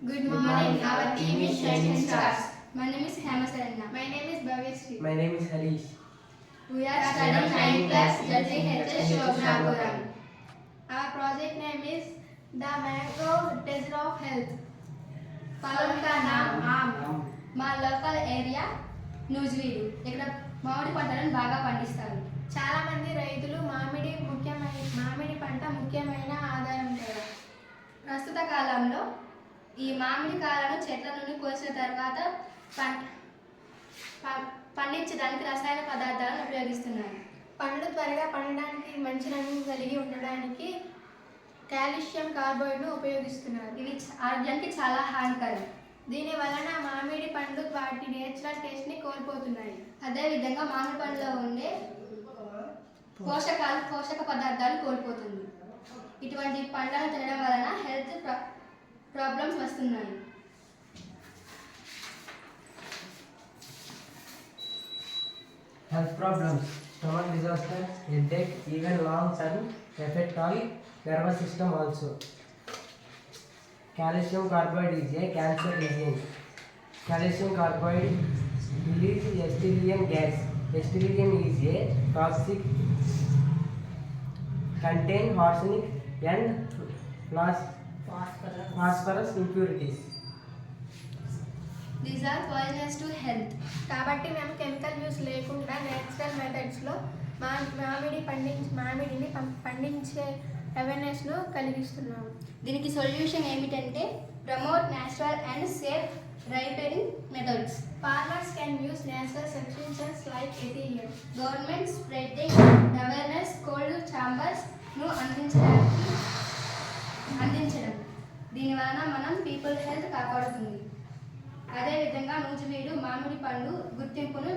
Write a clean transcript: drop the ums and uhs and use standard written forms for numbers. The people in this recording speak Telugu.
Good morning. Our team is Shining Stars. My name is Hemasaranna. My name is Bhavishri. My name is Harish. We are studying 9th class JTHS Shobnapuram. Our project name is The Mango Treasure of Health. फलों का नाम आम. మా లోకల్ ఏరియా నూజివీడు. ఇక్కడ మామిడి పంటలను బాగా పండిస్తారు. చాలా మంది రైతులు మామిడి పంట ముఖ్యమైన ఆదాయం కూడా. ప్రస్తుత కాలంలో ఈ మామిడి కాయలను చెట్ల నుండి కోసిన తర్వాత పండించడానికి రసాయన పదార్థాలను ఉపయోగిస్తున్నారు. పండ్లు త్వరగా పండడానికి మంచి రంగు కలిగి ఉండడానికి కాల్షియం కార్బైడ్ను ఉపయోగిస్తున్నారు. ఇవి ఆరోగ్యానికి చాలా హానికరం. దీని వలన మామిడి పండ్లు వాటి నేచురల్ టేస్ట్ని కోల్పోతున్నాయి. అదేవిధంగా మామిడి పండులో ఉండే పోషక పదార్థాలు కోల్పోతుంది. ఇటువంటి పండ్లను తినడం వలన హెల్త్ ప్రాబ్లమ్స్ వస్తున్నాయి. Health problems, stomach disaster, headache, even long-term effect on nervous system also. Calcium carbide is a cancer agent. Calcium carbide releases ethylene gas. Ethylene is a toxic, contain arsenic and phosphorus impurities. These are poisonous to health. కాబట్టి మేము కెమికల్ యూస్ లేకుండా నేచురల్ మెథడ్స్లో మామిడిని పండించే అవేర్నెస్ను కలిగిస్తున్నాము. దీనికి సొల్యూషన్ ఏమిటంటే promote natural and safe ripening methods. Farmers can use natural substances like ethylene. Government spreading awareness cold ఛాంబర్స్ను అందించడం. దీని వలన మనం పీపుల్ హెల్త్ కాపాడుతుంది. అదేవిధంగా నూజివీడు మామిడి పండు గుర్తింపును